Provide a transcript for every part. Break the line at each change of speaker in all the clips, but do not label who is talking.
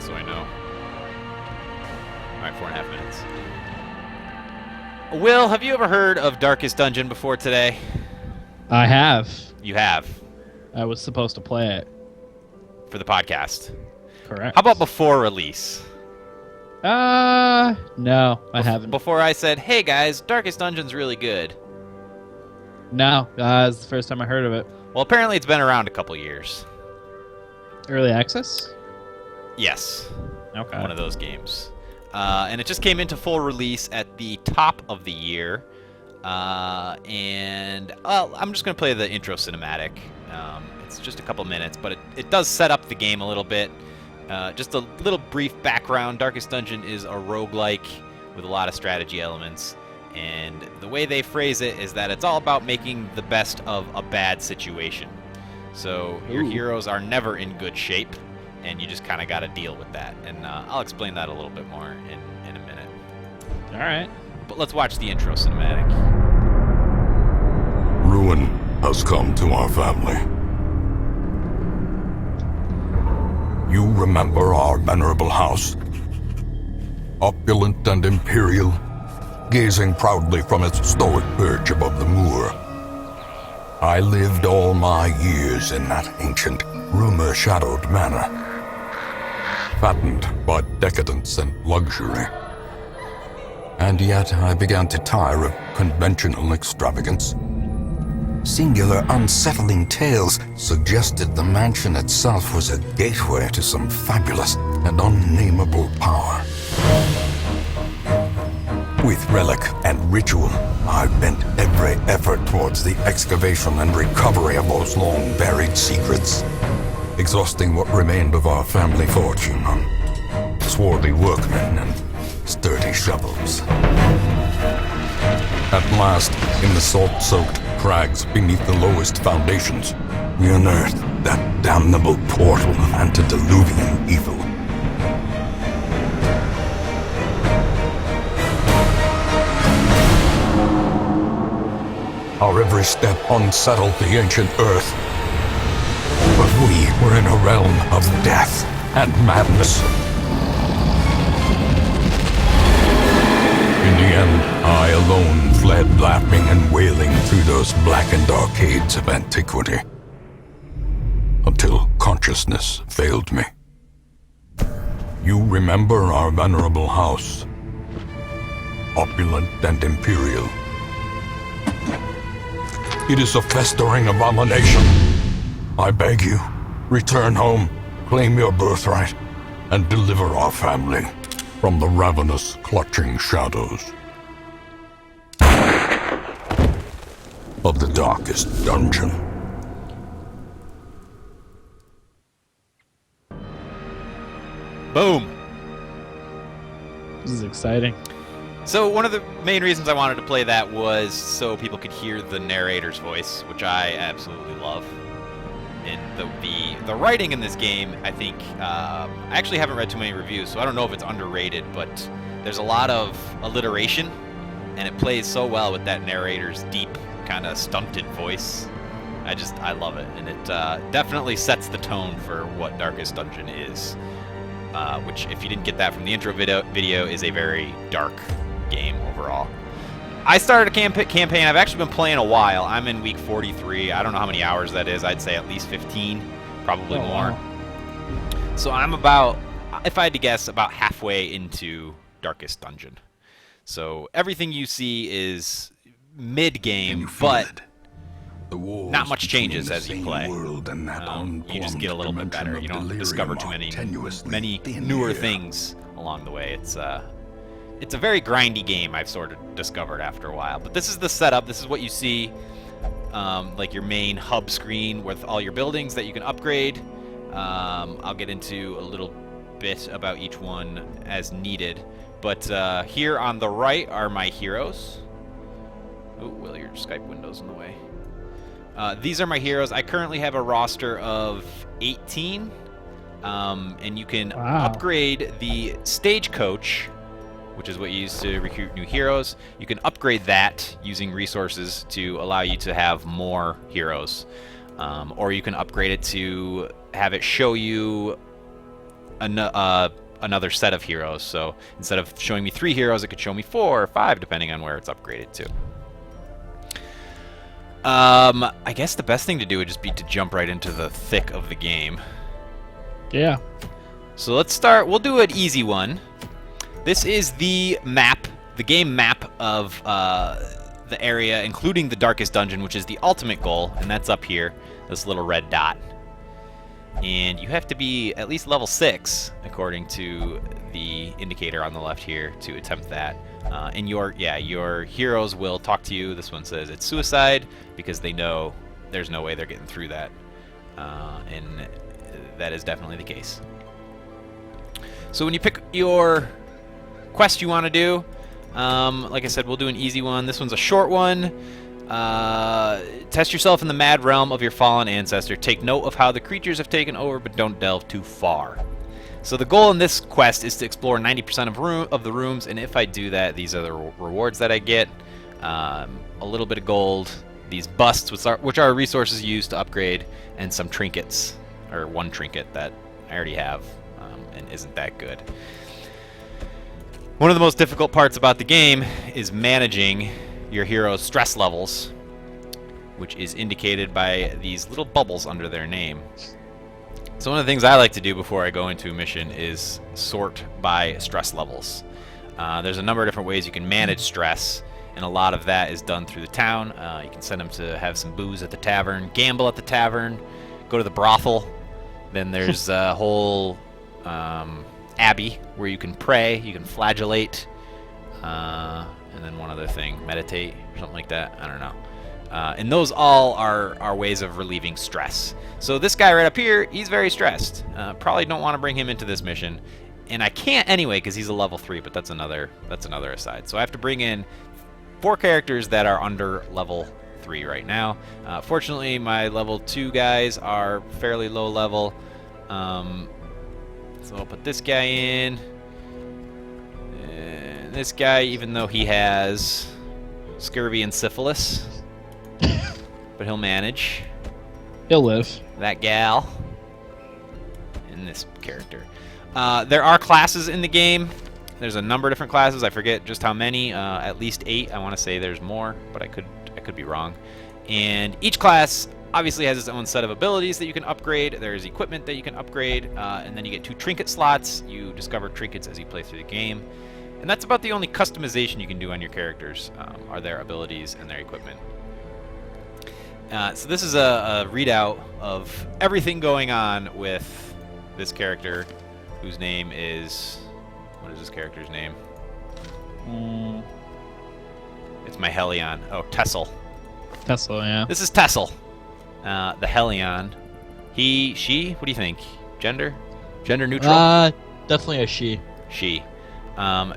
so I know. All right, 4.5 minutes. Will, have you ever heard of Darkest Dungeon before today?
I have.
You have.
I was supposed to play it.
For the podcast.
Correct.
How about before release?
No, I haven't.
Before I said, hey guys, Darkest Dungeon's really good.
No, it's the first time I heard of it.
Well, apparently it's been around a couple years.
Early access?
Yes.
Okay.
One of those games. And it just came into full release at the top of the year. And I'm just going to play the intro cinematic. It's just a couple minutes, but it does set up the game a little bit. Just a little brief background. Darkest Dungeon is a roguelike with a lot of strategy elements. And the way they phrase it is that it's all about making the best of a bad situation. So your heroes are never in good shape, and you just kind of got to deal with that. And I'll explain that a little bit more in a minute.
All right.
But let's watch the intro cinematic.
Ruin has come to our family. You remember our venerable house? Opulent and imperial, gazing proudly from its stoic perch above the moor. I lived all my years in that ancient, rumor-shadowed manor, fattened by decadence and luxury. And yet I began to tire of conventional extravagance. Singular, unsettling tales suggested the mansion itself was a gateway to some fabulous and unnameable power. With relic and ritual, I bent every effort towards the excavation and recovery of those long-buried secrets, exhausting what remained of our family fortune on swarthy workmen and sturdy shovels. At last, in the salt-soaked crags beneath the lowest foundations, we unearthed that damnable portal of antediluvian evil. Our every step unsettled the ancient earth. But we were in a realm of death and madness. In the end, I alone fled laughing and wailing through those blackened arcades of antiquity. Until consciousness failed me. You remember our venerable house. Opulent and imperial. It is a festering abomination. I beg you, return home, claim your birthright, and deliver our family from the ravenous, clutching shadows of the Darkest Dungeon.
Boom!
This is exciting.
So one of the main reasons I wanted to play that was so people could hear the narrator's voice, which I absolutely love. And the writing in this game, I think, I actually haven't read too many reviews, so I don't know if it's underrated, but there's a lot of alliteration, and it plays so well with that narrator's deep, kind of stunted voice. I love it, and it definitely sets the tone for what Darkest Dungeon is, which, if you didn't get that from the intro video, is a very dark game overall. I started a campaign. I've actually been playing a while. I'm in week 43. I don't know how many hours that is. I'd say at least 15, probably more.
Wow.
So I'm about, if I had to guess, about halfway into Darkest Dungeon. So everything you see is mid-game, but not much changes as you play. You just get a little bit better. You don't discover too many newer things along the way. It's a very grindy game, I've sort of discovered after a while. But this is the setup. This is what you see, like your main hub screen with all your buildings that you can upgrade. I'll get into a little bit about each one as needed. But here on the right are my heroes. Oh, Will, your Skype window's in the way. These are my heroes. I currently have a roster of 18. And you can upgrade the stagecoach, which is what you use to recruit new heroes. You can upgrade that using resources to allow you to have more heroes. Or you can upgrade it to have it show you another set of heroes. So instead of showing me 3 heroes, it could show me 4 or 5, depending on where it's upgraded to. I guess the best thing to do would just be to jump right into the thick of the game.
Yeah.
So let's start. We'll do an easy one. This is the map, the game map of the area, including the Darkest Dungeon, which is the ultimate goal, and that's up here, this little red dot. And you have to be at least level 6, according to the indicator on the left here, to attempt that. And your heroes will talk to you. This one says it's suicide because they know there's no way they're getting through that, and that is definitely the case. So when you pick your quest you want to do, like I said, we'll do an easy one. This one's a short one. Test yourself in the mad realm of your fallen ancestor. Take note of how the creatures have taken over, but don't delve too far. So the goal in this quest is to explore 90% of the rooms, and if I do that, these are the rewards that I get. A little bit of gold, these busts, which are resources used to upgrade, and some trinkets, or 1 trinket that I already have, and isn't that good. One of the most difficult parts about the game is managing your hero's stress levels, which is indicated by these little bubbles under their name. So one of the things I like to do before I go into a mission is sort by stress levels. There's a number of different ways you can manage stress, and a lot of that is done through the town. You can send them to have some booze at the tavern, gamble at the tavern, go to the brothel. Then there's a whole abbey where you can pray, you can flagellate, and then one other thing, meditate or something like that. I don't know. And those all are ways of relieving stress. So this guy right up here, he's very stressed. Probably don't want to bring him into this mission, and I can't anyway because he's a level 3. But that's another aside. So I have to bring in 4 characters that are under level 3 right now. Fortunately, my level 2 guys are fairly low level. So I'll put this guy in. And this guy, even though he has scurvy and syphilis, but he'll manage.
He'll live.
That gal. And this character. There are classes in the game. There's a number of different classes. I forget just how many. At least 8. I want to say there's more, but I could be wrong. And each class obviously has its own set of abilities that you can upgrade. There's equipment that you can upgrade, and then you get 2 trinket slots. You discover trinkets as you play through the game. And that's about the only customization you can do on your characters, are their abilities and their equipment. So this is a readout of everything going on with this character, whose name is... What is this character's name? It's my Hellion. Oh, Tessel.
Tesla, yeah.
This is Tessel, the Hellion. He, she, what do you think? Gender? Gender neutral?
Definitely a she.
She.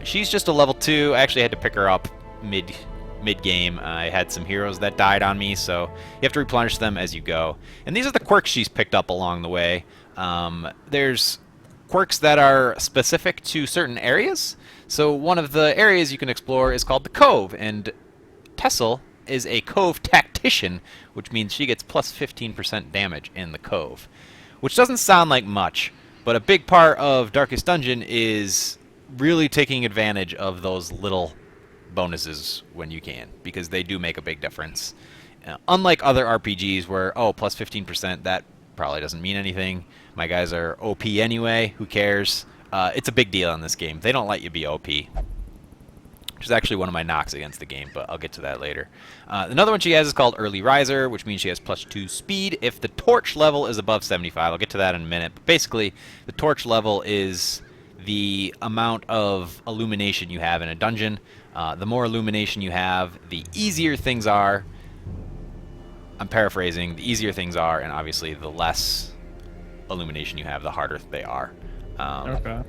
She's just a level 2. I actually had to pick her up mid-game. I had some heroes that died on me, so you have to replenish them as you go. And these are the quirks she's picked up along the way. There's quirks that are specific to certain areas. So one of the areas you can explore is called the Cove, and Tessel is a Cove Tactician, which means she gets plus 15% damage in the Cove, which doesn't sound like much, but a big part of Darkest Dungeon is really taking advantage of those little bonuses when you can, because they do make a big difference. Unlike other RPGs where, oh, plus 15%, that probably doesn't mean anything. My guys are OP anyway, who cares? It's a big deal in this game. They don't let you be OP, which is actually one of my knocks against the game, but I'll get to that later. Another one she has is called Early Riser, which means she has plus 2 speed if the torch level is above 75. I'll get to that in a minute. But basically, the torch level is the amount of illumination you have in a dungeon. The more illumination you have, the easier things are. I'm paraphrasing. The easier things are, and obviously the less illumination you have, the harder they are.
Okay.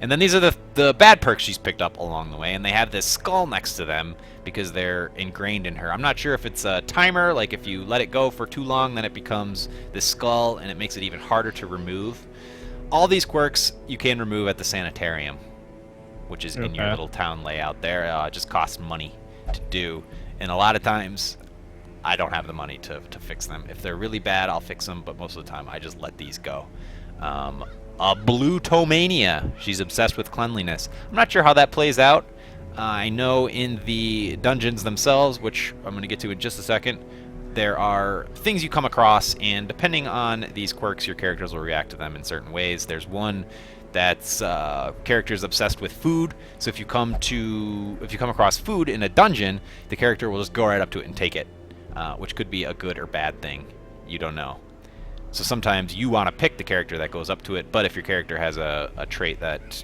And then these are the bad perks she's picked up along the way, and they have this skull next to them because they're ingrained in her. I'm not sure if it's a timer, like if you let it go for too long, then it becomes this skull, and it makes it even harder to remove. All these quirks you can remove at the sanitarium, which is in your little town layout there. It just costs money to do, and a lot of times I don't have the money to fix them. If they're really bad, I'll fix them, but most of the time I just let these go. Blutomania. She's obsessed with cleanliness. I'm not sure how that plays out. I know in the dungeons themselves, which I'm going to get to in just a second, there are things you come across, and depending on these quirks, your characters will react to them in certain ways. There's one that's characters obsessed with food. So if you come across food in a dungeon, the character will just go right up to it and take it, which could be a good or bad thing. You don't know. So sometimes you want to pick the character that goes up to it, but if your character has a trait that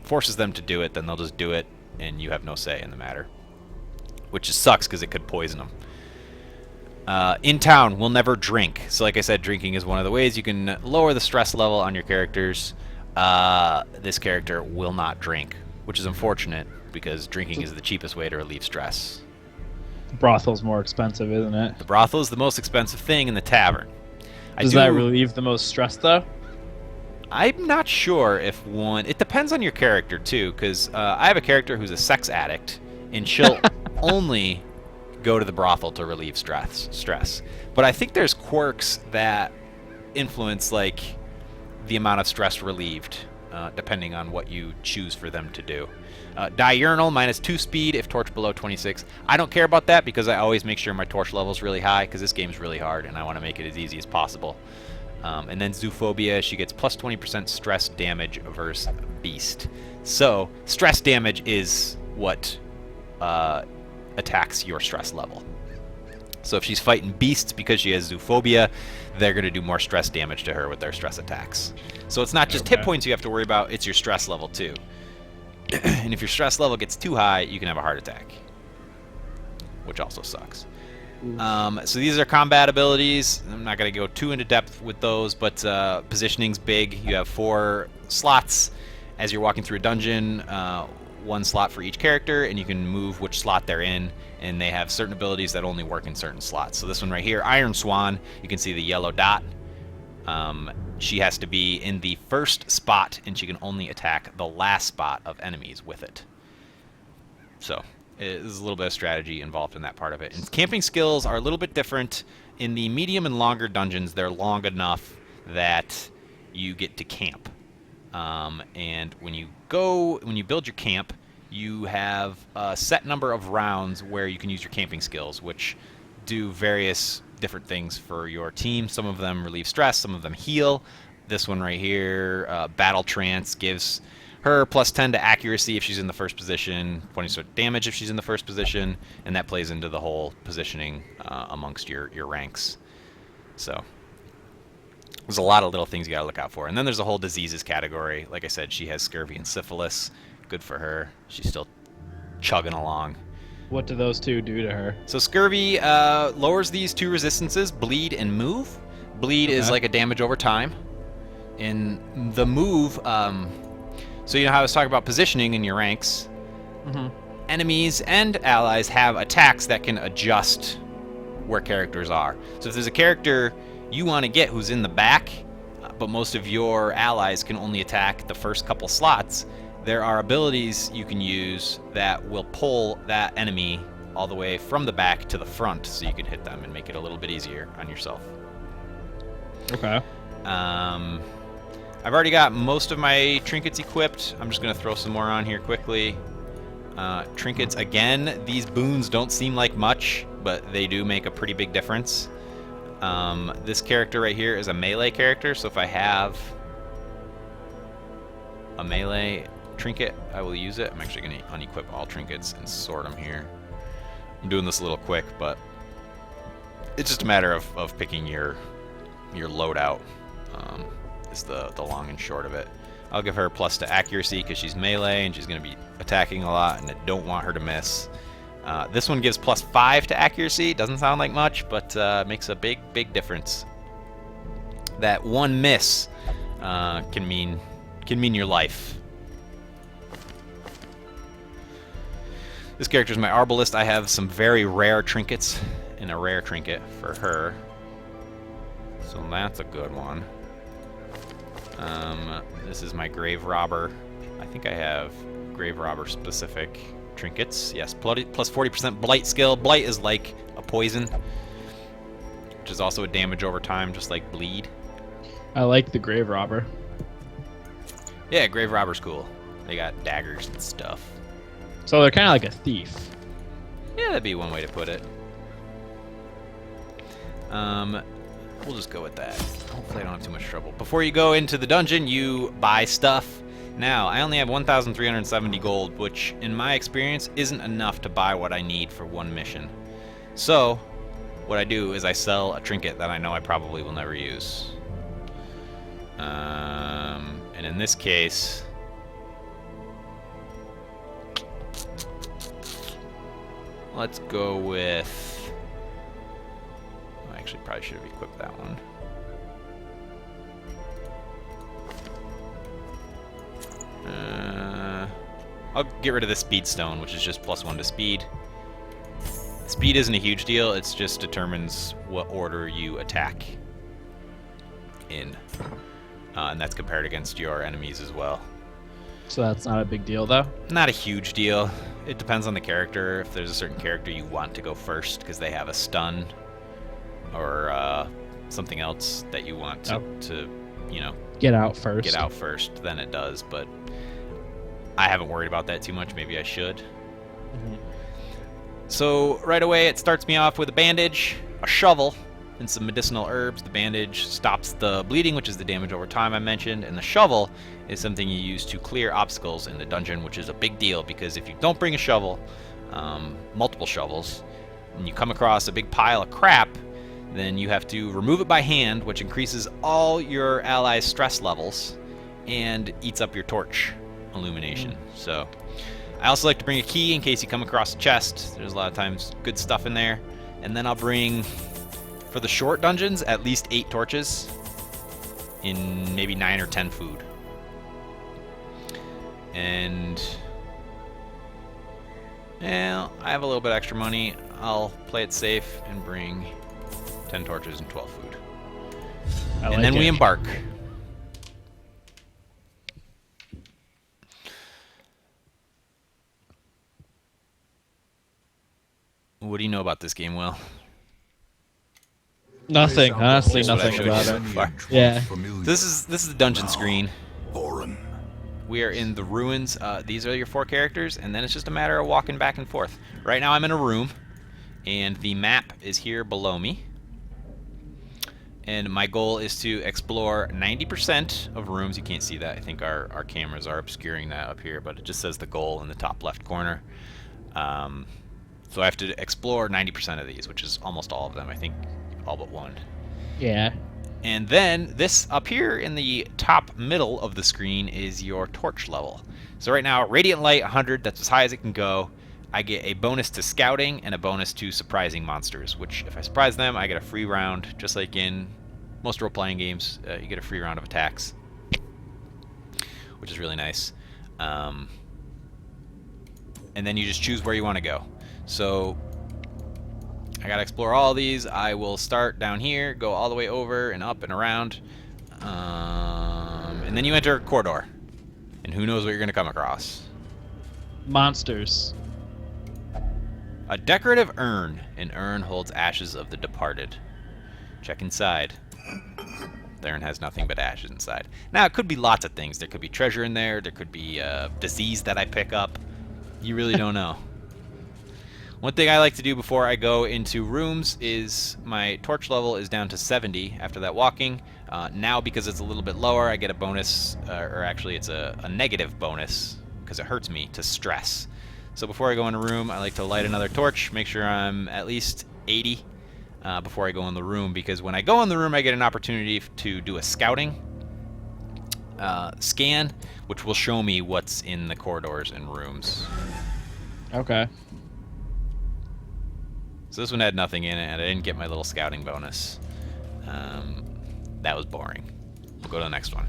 forces them to do it, then they'll just do it, and you have no say in the matter, which just sucks because it could poison them. In town, we'll never drink. So like I said, drinking is one of the ways you can lower the stress level on your characters. This character will not drink, which is unfortunate because drinking is the cheapest way to relieve stress.
The brothel's more expensive, isn't it?
The brothel is the most expensive thing in the tavern.
Does that relieve the most stress, though?
I'm not sure if one... It depends on your character, too, because I have a character who's a sex addict, and she'll only go to the brothel to relieve stress. But I think there's quirks that influence, like, the amount of stress relieved, depending on what you choose for them to do. Diurnal, -2 speed if torch below 26. I don't care about that because I always make sure my torch level is really high because this game's really hard and I want to make it as easy as possible. And then Zoophobia, she gets plus 20% stress damage versus Beast. So, stress damage is what attacks your stress level. So if she's fighting beasts because she has Zoophobia, they're going to do more stress damage to her with their stress attacks. So it's not just hit points you have to worry about, it's your stress level too. And if your stress level gets too high, you can have a heart attack, which also sucks. So these are combat abilities. I'm not going to go too into depth with those, but positioning's big. You have 4 slots as you're walking through a dungeon, 1 slot for each character, and you can move which slot they're in, and they have certain abilities that only work in certain slots. So this one right here, Iron Swan, you can see the yellow dot. She has to be in the first spot, and she can only attack the last spot of enemies with it. So there's a little bit of strategy involved in that part of it. And camping skills are a little bit different. In the medium and longer dungeons, they're long enough that you get to camp. And when you build your camp, you have a set number of rounds where you can use your camping skills, which do various different things for your team. Some of them relieve stress, some of them heal. This one right here, Battle Trance, gives her plus 10 to accuracy if she's in the first position, 20 damage if she's in the first position, and that plays into the whole positioning amongst your ranks. So there's a lot of little things you gotta look out for. And then there's a whole diseases category. Like I said, she has scurvy and syphilis. Good for her. She's still chugging along.
What do those two do to her?
So scurvy lowers these 2 resistances, bleed and move. Bleed is like a damage over time. In the move, so you know how I was talking about positioning in your ranks? Enemies and allies have attacks that can adjust where characters are. So if there's a character you want to get who's in the back, but most of your allies can only attack the first couple slots, there are abilities you can use that will pull that enemy all the way from the back to the front so you can hit them and make it a little bit easier on yourself.
Okay.
I've already got most of my trinkets equipped. I'm just going to throw some more on here quickly. Trinkets, again, these boons don't seem like much, but they do make a pretty big difference. This character right here is a melee character, so if I have a melee trinket, I will use it. I'm actually going to unequip all trinkets and sort them here. I'm doing this a little quick, but it's just a matter of picking your loadout. Is the long and short of it. I'll give her plus to accuracy because she's melee and she's going to be attacking a lot, and I don't want her to miss. This one gives plus 5 to accuracy. Doesn't sound like much, but makes a big difference. That one miss can mean your life. This character is my Arbalist. I have some very rare trinkets and a rare trinket for her, so that's a good one. This is my Grave Robber. I think I have Grave Robber specific trinkets. Yes, plus 40% Blight skill. Blight is like a poison, which is also a damage over time, just like Bleed.
I like the Grave Robber.
Yeah, grave robber's cool. They got daggers and stuff.
So they're kind of like a thief.
Yeah, that'd be one way to put it. We'll just go with that. Hopefully I don't have too much trouble. Before you go into the dungeon, you buy stuff. Now, I only have 1,370 gold, which in my experience isn't enough to buy what I need for one mission. So, what I do is I sell a trinket that I know I probably will never use. And in this case, let's go with... Actually, probably should have equipped that one. I'll get rid of the speed stone, which is just +1 to speed. Speed isn't a huge deal, it just determines what order you attack in. And that's compared against your enemies as well.
So that's not a big deal, though?
Not a huge deal. It depends on the character. If there's a certain character you want to go first because they have a stun or something else that you want to you know,
get out first,
then it does, but I haven't worried about that too much. Maybe I should.
Mm-hmm.
So right away it starts me off with a bandage, a shovel, and some medicinal herbs. The bandage stops the bleeding, which is the damage over time I mentioned, and the shovel is something you use to clear obstacles in the dungeon, which is a big deal because if you don't bring a shovel, multiple shovels, and you come across a big pile of crap, then you have to remove it by hand, which increases all your allies' stress levels and eats up your torch illumination. So I also like to bring a key in case you come across a chest. There's a lot of times good stuff in there. And then I'll bring, for the short dungeons, at least 8 torches in maybe 9 or 10 food. And yeah, I have a little bit extra money. I'll play it safe and bring 10 torches and 12 food. And then we embark. What do you know about this game, Will?
Nothing. Honestly,
That's what I
nothing
showed
about
you
it.
so far.
Yeah.
This is the dungeon screen.
Foreign.
We are in the ruins. These are your 4 characters, and then it's just a matter of walking back and forth. Right now I'm in a room, and the map is here below me. And my goal is to explore 90% of rooms. You can't see that. I think our cameras are obscuring that up here, but it just says the goal in the top left corner. So I have to explore 90% of these, which is almost all of them. I think all but 1.
Yeah.
And then this up here in the top middle of the screen is your torch level. So right now, Radiant Light 100, that's as high as it can go. I get a bonus to scouting and a bonus to surprising monsters, which if I surprise them, I get a free round, just like in most role-playing games. You get a free round of attacks, which is really nice. And then you just choose where you want to go. So I gotta explore all these. I will start down here, go all the way over and up and around, and then you enter a corridor, and who knows what you're gonna come across.
Monsters.
A decorative urn. An urn holds ashes of the departed. Check inside. The urn has nothing but ashes inside. Now, it could be lots of things. There could be treasure in there. There could be disease that I pick up. You really don't know. One thing I like to do before I go into rooms is my torch level is down to 70 after that walking. Now, because it's a little bit lower, I get a bonus, or actually it's a negative bonus, because it hurts me, to stress. So before I go in a room, I like to light another torch, make sure I'm at least 80 before I go in the room, because when I go in the room, I get an opportunity to do a scouting scan, which will show me what's in the corridors and rooms.
Okay.
So this one had nothing in it, and I didn't get my little scouting bonus. That was boring. We'll go to the next one.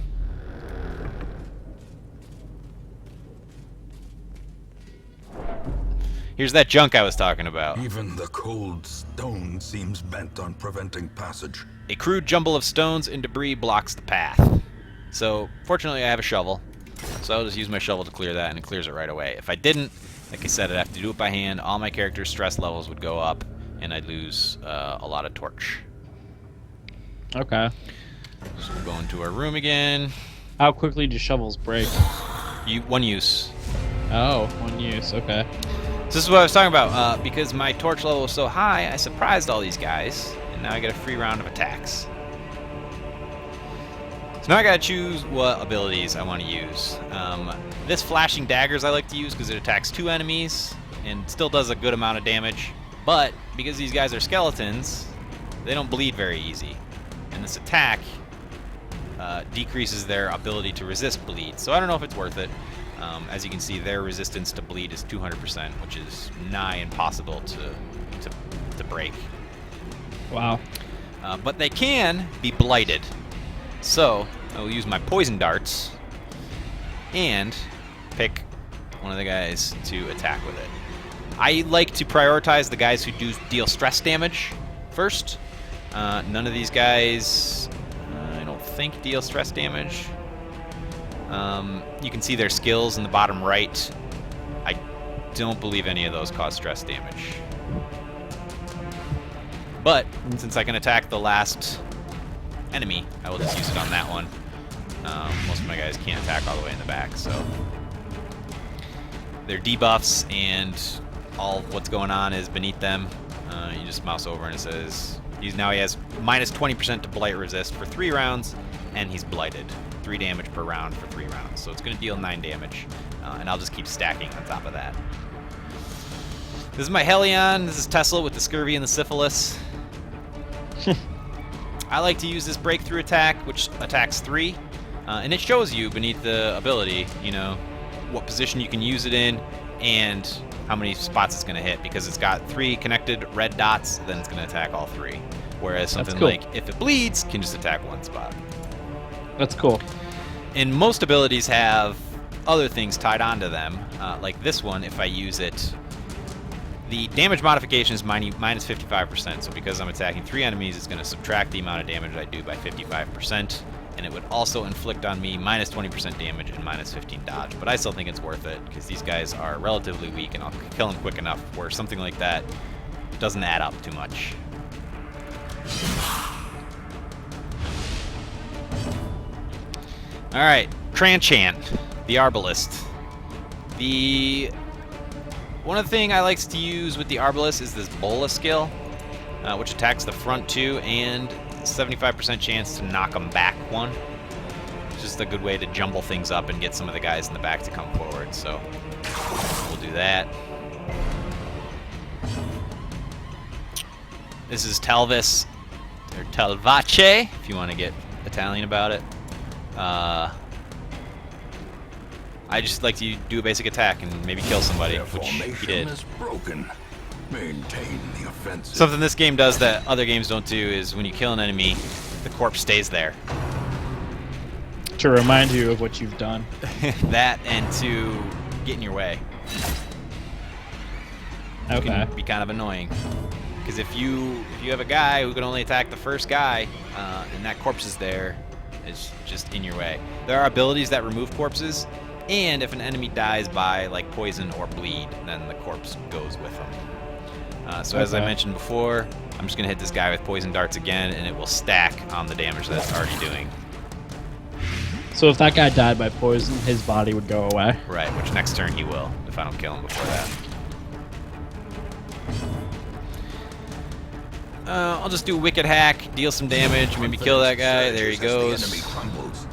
Here's that junk I was talking about.
Even the cold stone seems bent on preventing passage.
A crude jumble of stones and debris blocks the path. So, fortunately I have a shovel, so I'll just use my shovel to clear that, and it clears it right away. If I didn't, like I said, I'd have to do it by hand. All my characters' stress levels would go up, and I'd lose a lot of torch.
Okay.
So we'll go into our room again.
How quickly do shovels break?
One use.
Oh, one use. Okay.
So this is what I was talking about. Because my torch level was so high, I surprised all these guys, and now I get a free round of attacks. So now I gotta choose what abilities I want to use. This flashing daggers I like to use because it attacks 2 enemies and still does a good amount of damage. But because these guys are skeletons, they don't bleed very easy. And this attack decreases their ability to resist bleed. So I don't know if it's worth it. As you can see, their resistance to bleed is 200%, which is nigh impossible to break.
Wow.
But they can be blighted. So I will use my poison darts and pick one of the guys to attack with it. I like to prioritize the guys who deal stress damage first. None of these guys, I don't think, deal stress damage. You can see their skills in the bottom right. I don't believe any of those cause stress damage. But since I can attack the last enemy, I will just use it on that one. Most of my guys can't attack all the way in the back, so their debuffs and all what's going on is beneath them. You just mouse over and it says now he has minus 20% to blight resist for 3 rounds, and he's blighted. 3 damage per round for 3 rounds, so it's going to deal 9 damage, and I'll just keep stacking on top of that. This is my Helion. This is Tesla with the scurvy and the syphilis. I like to use this breakthrough attack, which attacks 3, and it shows you beneath the ability, you know, what position you can use it in and how many spots it's going to hit, because it's got 3 connected red dots, then it's going to attack all 3. Whereas something
cool.
like if it bleeds can just attack 1 spot.
That's cool.
And most abilities have other things tied onto them, like this one. If I use it, the damage modification is minus 55%, so because I'm attacking 3 enemies, it's going to subtract the amount of damage I do by 55%, and it would also inflict on me minus 20% damage and minus 15 dodge. But I still think it's worth it, because these guys are relatively weak, and I'll kill them quick enough where something like that doesn't add up too much. Alright, Tranchant, the Arbalist. One of the things I like to use with the Arbalist is this Bola skill, which attacks the front 2 and 75% chance to knock them back 1. It's just a good way to jumble things up and get some of the guys in the back to come forward, so we'll do that. This is Talvis, or Talvace, if you want to get Italian about it. I just like to do a basic attack and maybe kill somebody, which he did.
Broken. Maintain the offensive.
Something this game does that other games don't do is when you kill an enemy, the corpse stays there.
To remind you of what you've done.
That and to get in your way. It
Okay.
can be kind of annoying. Because if you have a guy who can only attack the first guy, and that corpse is there, it's just in your way. There are abilities that remove corpses, and if an enemy dies by like poison or bleed, then the corpse goes with them. So as I
Okay.
mentioned before, I'm just going to hit this guy with poison darts again, and it will stack on the damage that it's already doing.
So if that guy died by poison, his body would go away.
Right, which next turn he will, if I don't kill him before that. I'll just do Wicked Hack, deal some damage, maybe kill that guy. There he goes.
The enemy crumbles.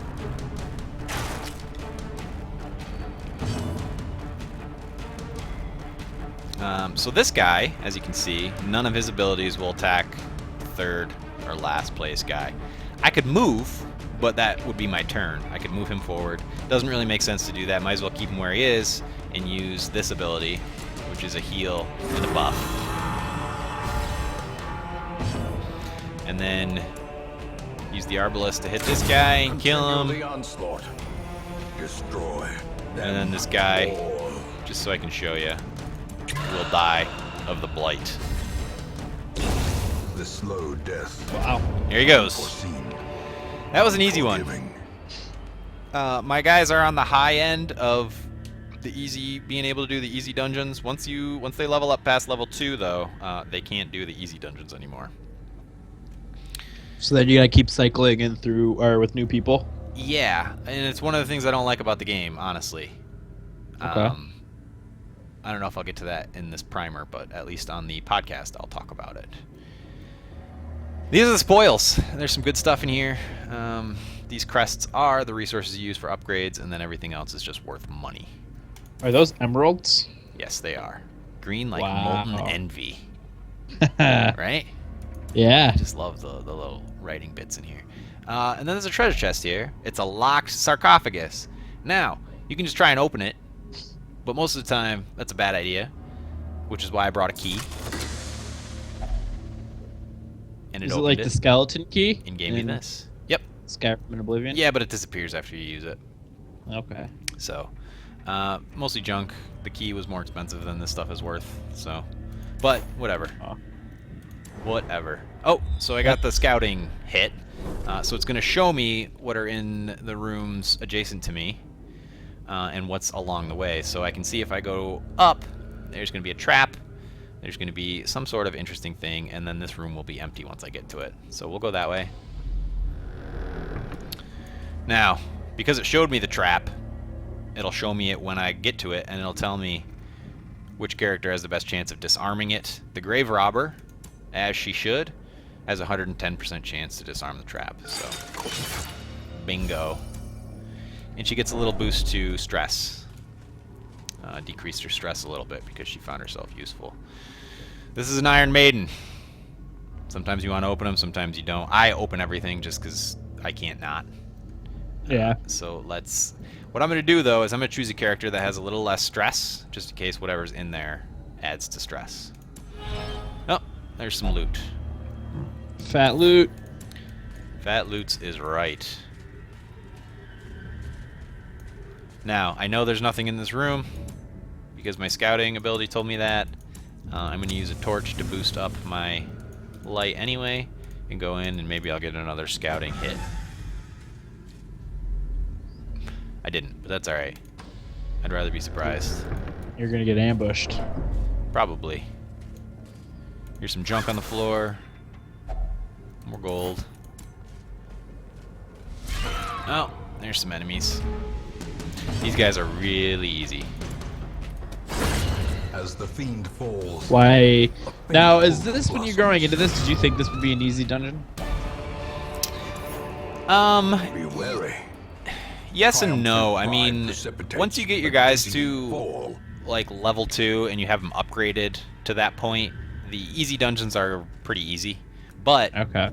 So this guy, as you can see, none of his abilities will attack third or last place guy. I could move, but that would be my turn. I could move him forward. Doesn't really make sense to do that. Might as well keep him where he is and use this ability, which is a heal and a buff. And then use the Arbalist to hit this guy and kill him.
Continue the onslaught. Destroy.
And then this guy, just so I can show you, will die of the blight.
The slow death.
Wow.
Here he goes.
Foreseen.
That was an easy one.
Forgiving.
My guys are on the high end of the being able to do the easy dungeons. Once they level up past level 2, though, they can't do the easy dungeons anymore.
So then you gotta keep cycling in through, or with new people.
Yeah, and it's one of the things I don't like about the game, honestly.
Okay.
I don't know if I'll get to that in this primer, but at least on the podcast I'll talk about it. These are the spoils. There's some good stuff in here. These crests are the resources you use for upgrades, and then everything else is just worth money.
Are those emeralds?
Yes, they are. Green like
Wow.
molten envy. Right?
Yeah.
I just love the little writing bits in here. And then there's a treasure chest here. It's a locked sarcophagus. Now, you can just try and open it, but most of the time, that's a bad idea, which is why I brought a key. And
Is it
opened
like the skeleton key?
and gave me this. Yep.
Skyrim and Oblivion?
Yeah, but it disappears after you use it.
Okay.
So, mostly junk. The key was more expensive than this stuff is worth. So, but whatever.
Oh.
Whatever. Oh, so I got the scouting hit. So it's going to show me what are in the rooms adjacent to me and what's along the way. So I can see if I go up, there's going to be a trap. There's going to be some sort of interesting thing, and then this room will be empty once I get to it. So we'll go that way. Now, because it showed me the trap, it'll show me it when I get to it, and it'll tell me which character has the best chance of disarming it. The Grave Robber, as she should, has a 110% chance to disarm the trap. So, bingo. And she gets a little boost to stress. Decreased her stress a little bit because she found herself useful. This is an Iron Maiden. Sometimes you want to open them, sometimes you don't. I open everything just because I can't not.
Yeah.
So let's... What I'm going to do, though, is I'm going to choose a character that has a little less stress, just in case whatever's in there adds to stress. Oh, there's some loot.
Fat loot.
Fat Loots is right. Now, I know there's nothing in this room, because my scouting ability told me that. I'm going to use a torch to boost up my light anyway, and go in, and maybe I'll get another scouting hit. I didn't, but that's alright. I'd rather be surprised.
You're gonna get ambushed.
Probably. Here's some junk on the floor. More gold. Oh, there's some enemies. These guys are really easy.
As the fiend falls.
Why? Now, is this when you're going into this? Did you think this would be an easy dungeon?
Be wary.
Yes and no. I
Triumphant
mean,
pride precipitates
once you get your
the
guys
dizzying
to
fall.
like level 2 and you have them upgraded to that point, the easy dungeons are pretty easy. But
Okay.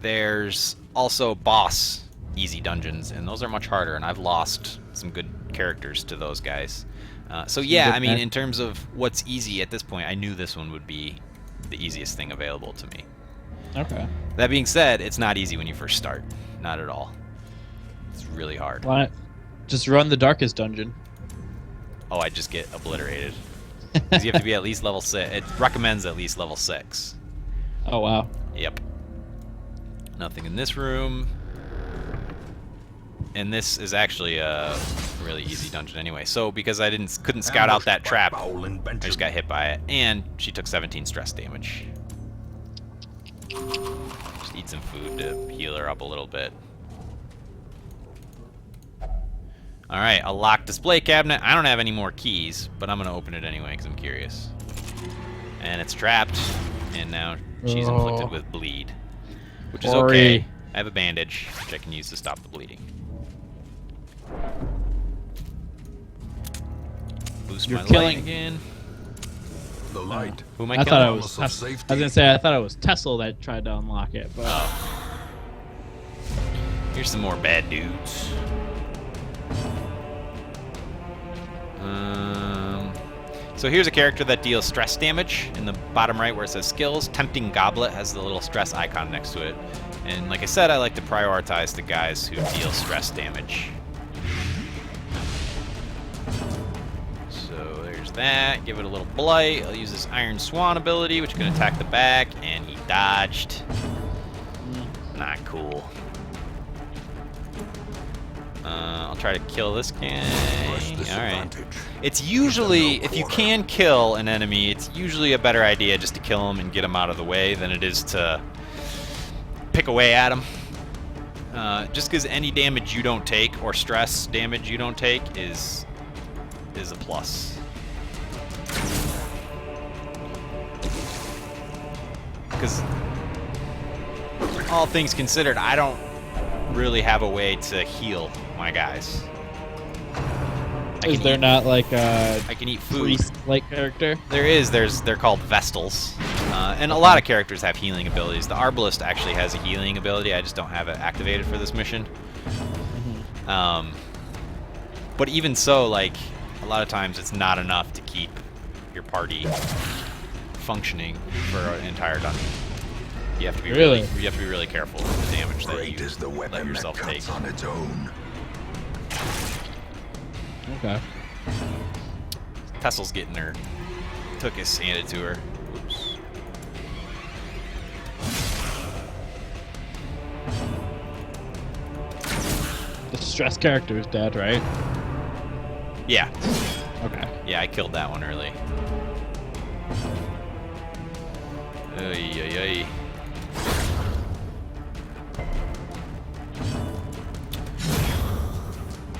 there's also boss easy dungeons, and those are much harder, and I've lost some good characters to those guys. So yeah, I mean, in terms of what's easy at this point, I knew this one would be the easiest thing available to me.
Okay.
That being said, it's not easy when you first start. Not at all. It's really hard.
Why not just run the darkest dungeon?
Oh, I just get obliterated. Because you have to be at least level 6. It recommends at least level 6.
Oh wow.
Yep. Nothing in this room. And this is actually a really easy dungeon anyway. So because I couldn't scout out that trap, I just got hit by it. And she took 17 stress damage. Just eat some food to heal her up a little bit. Alright, a locked display cabinet. I don't have any more keys, but I'm going to open it anyway because I'm curious. And it's trapped, and now she's inflicted with bleed. Which is okay. I have a bandage, which I can use to stop the bleeding. Boost my light again.
The light.
Who am I
I
killing?
thought it was.
Promise of
I was
safety.
gonna say I thought it was Tesla that tried to unlock it, but
Here's some more bad dudes. So here's a character that deals stress damage. In the bottom right where it says skills, Tempting Goblet has the little stress icon next to it. And like I said, I like to prioritize the guys who deal stress damage. So there's that. Give it a little blight. I'll use this Iron Swan ability, which can attack the back, and he dodged. Not cool. I'll try to kill this guy. Alright. It's usually, if you can kill an enemy, it's usually a better idea just to kill him and get him out of the way than it is to pick away at him. Just because any damage you don't take or stress damage you don't take is a plus. Because all things considered, I don't really have a way to heal my guys.
Is there not like a
I can eat food.
priest-like character?
They're called Vestals. And a lot of characters have healing abilities. The Arbalist actually has a healing ability. I just don't have it activated for this mission. But even so, like, a lot of times it's not enough to keep your party functioning for an entire dungeon. You have to be you have to be really careful with the damage that
Great
you
is the
let
weapon
yourself
that
take.
cuts on its own.
Okay.
Tessel's getting her Tookus handed to her. Oops.
The stress character is dead, right?
Yeah.
Okay.
Yeah, I killed that one early. Ay, ay, ay.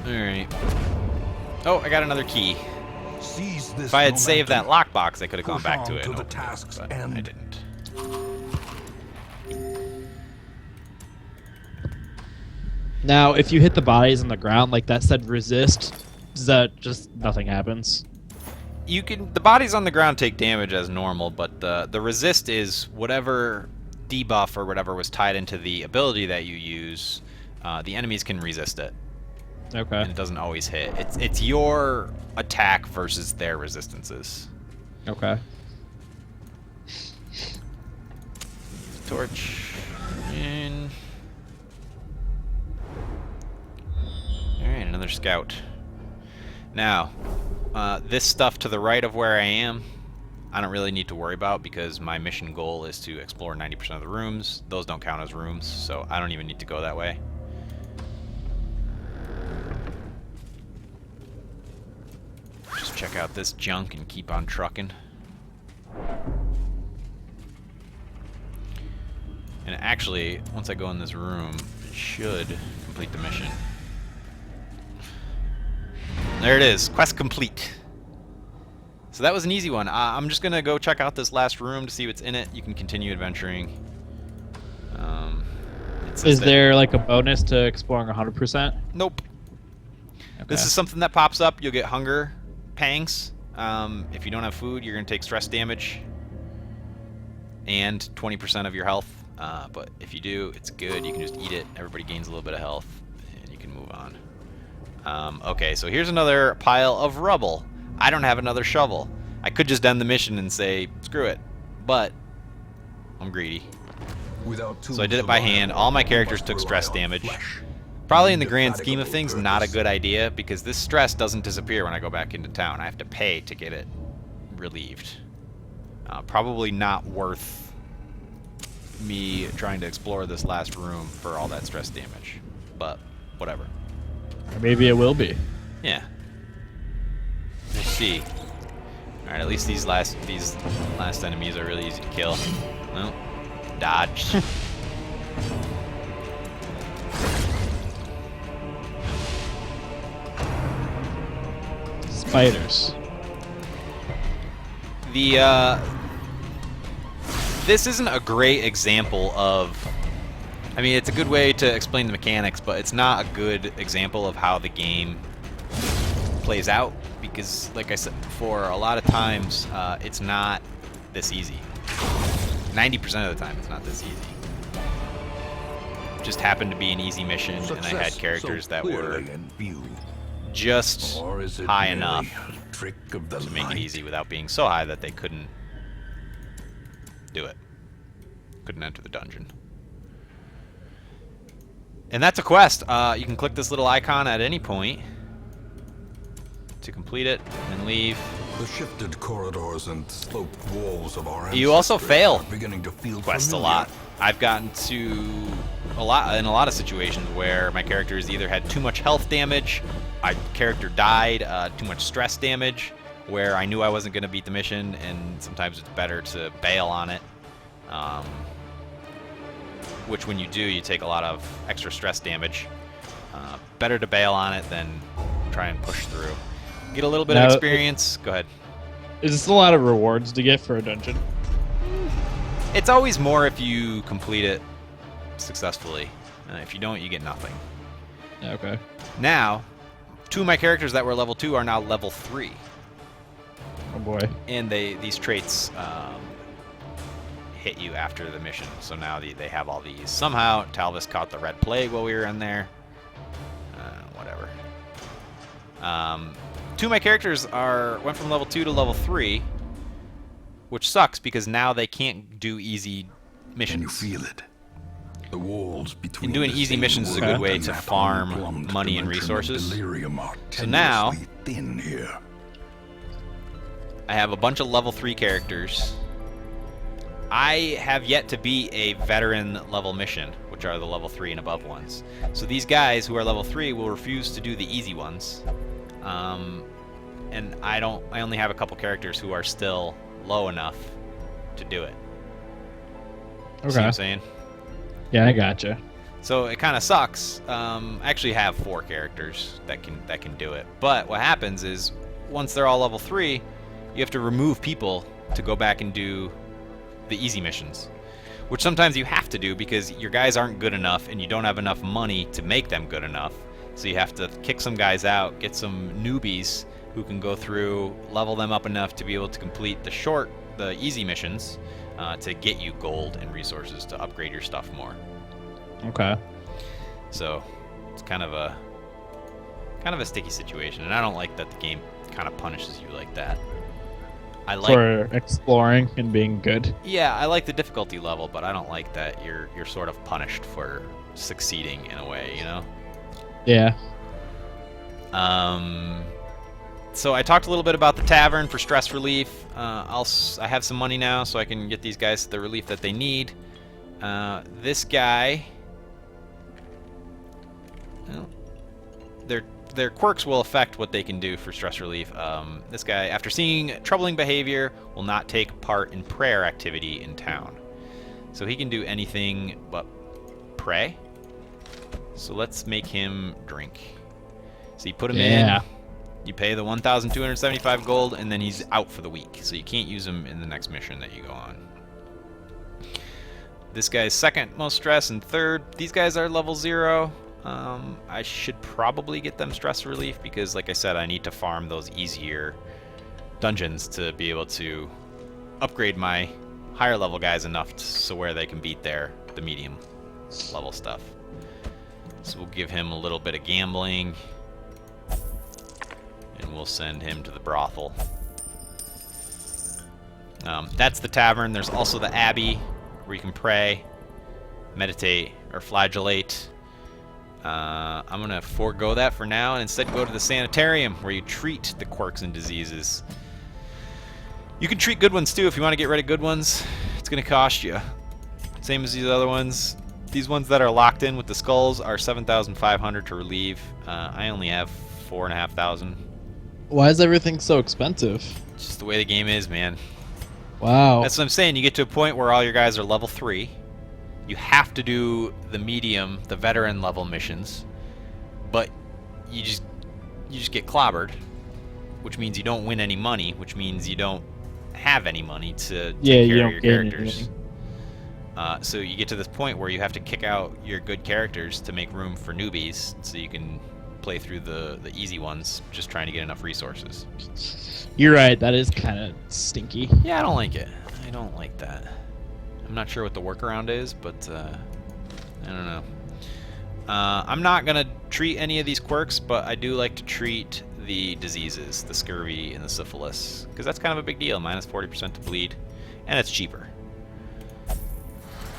Alright. Oh, I got another key.
Seize this
If I had saved that
momentum.
lockbox, I could have gone
Push
back
on
to it.
to
and
the
opened it,
task's
but I
end.
didn't.
Now, if you hit the bodies on the ground, like that said resist, does that just nothing happens?
The bodies on the ground take damage as normal, but the resist is whatever debuff or whatever was tied into the ability that you use. The enemies can resist it,
Okay.
and it doesn't always hit. It's your attack versus their resistances.
Okay.
Torch in. Alright, another scout. Now, this stuff to the right of where I am, I don't really need to worry about because my mission goal is to explore 90% of the rooms. Those don't count as rooms, so I don't even need to go that way. Just check out this junk and keep on trucking. And actually, once I go in this room, it should complete the mission. There it is, quest complete. So that was an easy one. I'm just gonna go check out this last room to see what's in it. You can continue adventuring. It says
Is
that-
there like a bonus to exploring 100%?
Nope.
Okay.
This is something that pops up. You'll get hunger pangs. If you don't have food, you're gonna take stress damage and 20% of your health. But if you do, it's good. You can just eat it. Everybody gains a little bit of health, and you can move on. Okay, so here's another pile of rubble. I don't have another shovel. I could just end the mission and say, screw it. But I'm greedy.
Without
So I did it by hand. All my characters took stress damage. Probably in the grand scheme of things, not a good idea, because this stress doesn't disappear when I go back into town. I have to pay to get it relieved. Probably not worth me trying to explore this last room for all that stress damage. But, whatever.
Or maybe it will be.
Yeah. Let's see. Alright, at least these last enemies are really easy to kill. Well, dodged.
Spiders.
This isn't a great example of... I mean, it's a good way to explain the mechanics, but it's not a good example of how the game plays out, because, like I said before, a lot of times it's not this easy. 90% of the time, it's not this easy. It just happened to be an easy mission, and I had characters that were just high enough to make it easy without being so high that they couldn't do it. Couldn't enter the dungeon. And that's a quest. You can click this little icon at any point to complete it and leave.
The shifted corridors and sloped walls of our
You also
ancestry
fail
are beginning to feel
quests a
familiar.
lot. I've gotten to in a lot of situations where my characters either had too much health damage, my character died, too much stress damage, where I knew I wasn't going to beat the mission, and sometimes it's better to bail on it. which when you do, you take a lot of extra stress damage. Better to bail on it than try and push through. Get a little bit of experience. Go ahead.
Is this a lot of rewards to get for a dungeon?
It's always more if you complete it successfully. If you don't, you get nothing.
Okay.
Now, 2 of my characters that were level 2 are now level 3.
Oh boy.
And these traits hit you after the mission. So now they have all these. Somehow, Talvis caught the Red Plague while we were in there. Whatever. 2 of my characters went from level 2 to level 3, which sucks because now they can't do easy missions.
Can you feel it? The walls between
and doing easy missions is a good way to farm money and resources. So now,
thin here.
I have a bunch of level 3 characters. I have yet to beat a veteran level mission, which are the level 3 and above ones. So these guys who are level 3 will refuse to do the easy ones. And I only have a couple characters who are still low enough to do it.
Okay.
See what I'm saying?
Yeah, I gotcha.
So it kind of sucks. I actually have 4 characters that can do it. But what happens is once they're all level 3, you have to remove people to go back and do the easy missions, which sometimes you have to do because your guys aren't good enough and you don't have enough money to make them good enough. So you have to kick some guys out, get some newbies who can go through, level them up enough to be able to complete the easy missions to get you gold and resources to upgrade your stuff more.
Okay.
So it's kind of a sticky situation, and I don't like that the game kind of punishes you like that. I like
for exploring and being good.
Yeah, I like the difficulty level, but I don't like that you're sort of punished for succeeding in a way, you know?
Yeah.
So I talked a little bit about the tavern for stress relief. I have some money now, so I can get these guys the relief that they need. This guy, well, their quirks will affect what they can do for stress relief. This guy, after seeing troubling behavior, will not take part in prayer activity in town. So he can do anything but pray. So let's make him drink. So you put him in, you pay the 1,275 gold, and then he's out for the week. So you can't use him in the next mission that you go on. This guy's second most stress and third. These guys are level 0. I should probably get them stress relief because, like I said, I need to farm those easier dungeons to be able to upgrade my higher level guys enough so where they can beat the medium level stuff. So we'll give him a little bit of gambling, and we'll send him to the brothel. That's the tavern. There's also the abbey where you can pray, meditate, or flagellate. I'm going to forego that for now and instead go to the sanitarium where you treat the quirks and diseases. You can treat good ones too if you want to get rid of good ones. It's going to cost you. Same as these other ones. These ones that are locked in with the skulls are 7,500 to relieve. I only have 4,500.
Why is everything so expensive?
It's just the way the game is, man.
Wow.
That's what I'm saying. You get to a point where all your guys are level 3. You have to do the medium, the veteran level missions, but you just get clobbered, which means you don't win any money, which means you don't have any money to take care of your characters. So you get to this point where you have to kick out your good characters to make room for newbies, so you can play through the easy ones, just trying to get enough resources.
You're right. That is kind of stinky.
Yeah, I don't like it. I don't like that. I'm not sure what the workaround is, but I don't know. I'm not going to treat any of these quirks, but I do like to treat the diseases, the scurvy and the syphilis, because that's kind of a big deal, minus 40% to bleed, and it's cheaper.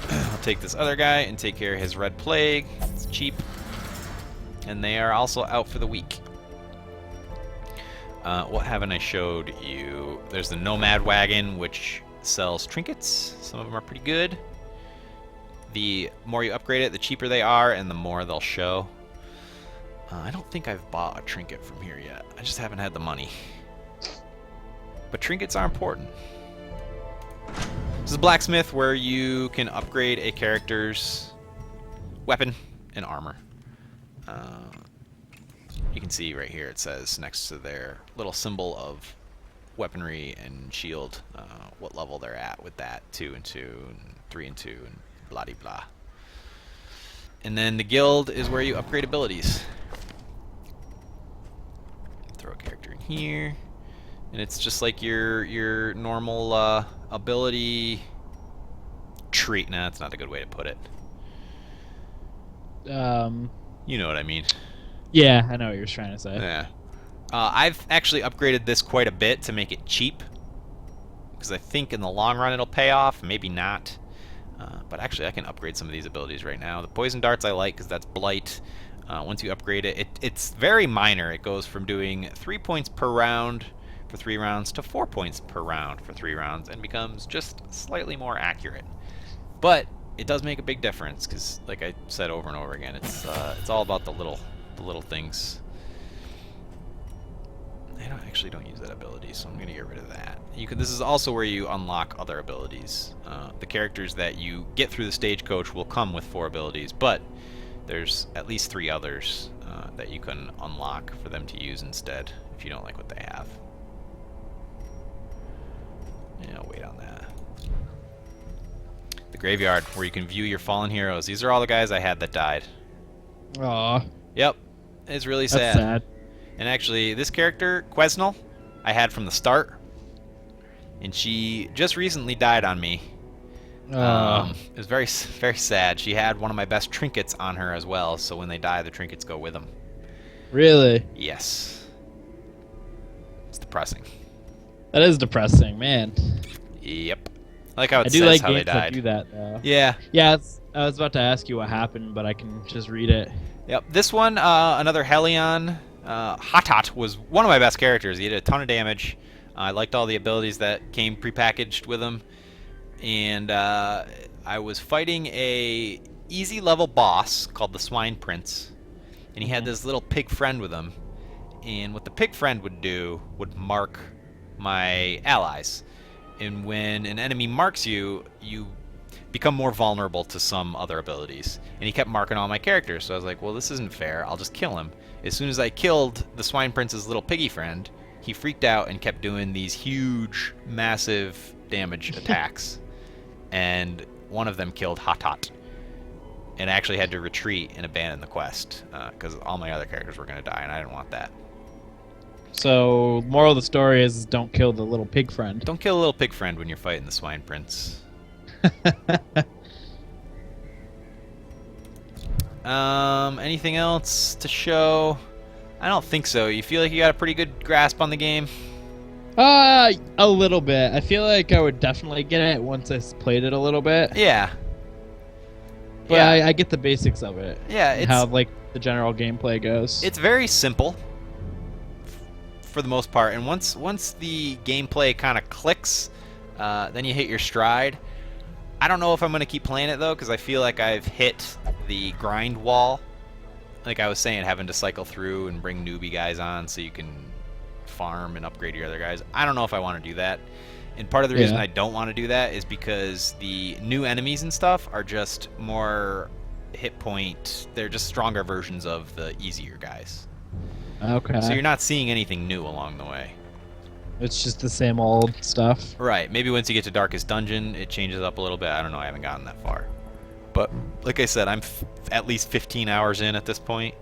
I'll take this other guy and take care of his red plague. It's cheap. And they are also out for the week. What haven't I showed you? There's the Nomad Wagon, which sells trinkets. Some of them are pretty good. The more you upgrade it, the cheaper they are, and the more they'll show. I don't think I've bought a trinket from here yet. I just haven't had the money. But trinkets are important. So is Blacksmith, where you can upgrade a character's weapon and armor. You can see right here it says next to their little symbol of weaponry and shield what level they're at with that, 2 and 2 and 3 and 2 and blah de blah. And then the guild is where you upgrade abilities. Throw a character in here, and it's just like your normal ability tree. Nah, that's not a good way to put it. You know what I mean.
Yeah, I know what you're trying to say.
Yeah. I've actually upgraded this quite a bit to make it cheap, because I think in the long run it'll pay off. Maybe not. But actually I can upgrade some of these abilities right now. The poison darts I like because that's blight. Once you upgrade it, it's very minor. It goes from doing 3 points per round for 3 rounds to 4 points per round for 3 rounds, and becomes just slightly more accurate. But it does make a big difference because, like I said over and over again, it's all about the little things. I actually don't use that ability, so I'm going to get rid of that. This is also where you unlock other abilities. The characters that you get through the stagecoach will come with 4 abilities, but there's at least 3 others that you can unlock for them to use instead if you don't like what they have. Yeah, I'll wait on that. The graveyard, where you can view your fallen heroes. These are all the guys I had that died.
Aw.
Yep, it's really
That's sad.
And actually, this character, Quesnel, I had from the start, and she just recently died on me. It was very, very sad. She had one of my best trinkets on her as well, so when they die, the trinkets go with them.
Really?
Yes. It's depressing.
That is depressing, man.
Yep. I like how it
I do
says
like
how they
games that
died.
do that, though.
Yeah.
Yeah, I was about to ask you what happened, but I can just read it.
Yep. This one, another Helion. Hatat was one of my best characters. He did a ton of damage. I liked all the abilities that came prepackaged with him. And I was fighting a easy level boss called the Swine Prince. And he had this little pig friend with him. And what the pig friend would do would mark my allies. And when an enemy marks you, you become more vulnerable to some other abilities. And he kept marking all my characters, so I was like, well, this isn't fair. I'll just kill him. As soon as I killed the Swine Prince's little piggy friend, he freaked out and kept doing these huge, massive damage attacks. And one of them killed Hatat. And I actually had to retreat and abandon the quest, because all my other characters were going to die, and I didn't want that.
So, moral of the story is don't kill the little pig friend.
Don't kill a little pig friend when you're fighting the Swine Prince. Anything else to show? I don't think so. You feel like you got a pretty good grasp on the game?
A little bit. I feel like I would definitely get it once I played it a little bit.
Yeah.
But
Yeah.
I get the basics of it.
Yeah,
and how like the general gameplay goes.
It's very simple for the most part, and once the gameplay kind of clicks, then you hit your stride. I don't know if I'm going to keep playing it though, because I feel like I've hit the grind wall. Like I was saying, having to cycle through and bring newbie guys on so you can farm and upgrade your other guys. I don't know if I want to do that. And part of the reason I don't want to do that is because the new enemies and stuff are just more hit point. They're just stronger versions of the easier guys.
Okay.
So you're not seeing anything new along the way.
It's just the same old stuff.
Right. Maybe once you get to Darkest Dungeon, it changes up a little bit. I don't know. I haven't gotten that far. But like I said, I'm at least 15 hours in at this point.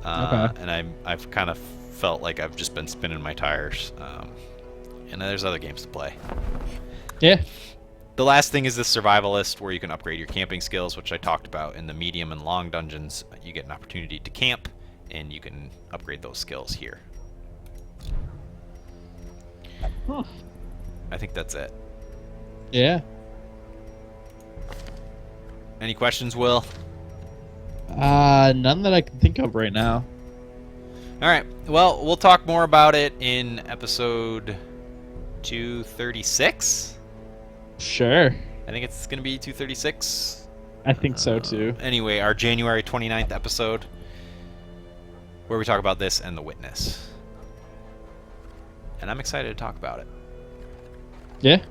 And I've kind of felt like I've just been spinning my tires. And there's other games to play.
Yeah.
The last thing is this survivalist where you can upgrade your camping skills, which I talked about in the medium and long dungeons. You get an opportunity to camp, and you can upgrade those skills here.
Huh.
I think that's it.
Yeah.
Any questions, Will?
None that I can think of right now.
All right. Well, we'll talk more about it in episode 236.
Sure.
I think it's going to be 236.
I think so too.
Anyway, our January 29th episode, where we talk about this and The Witness. And I'm excited to talk about it.
Yeah.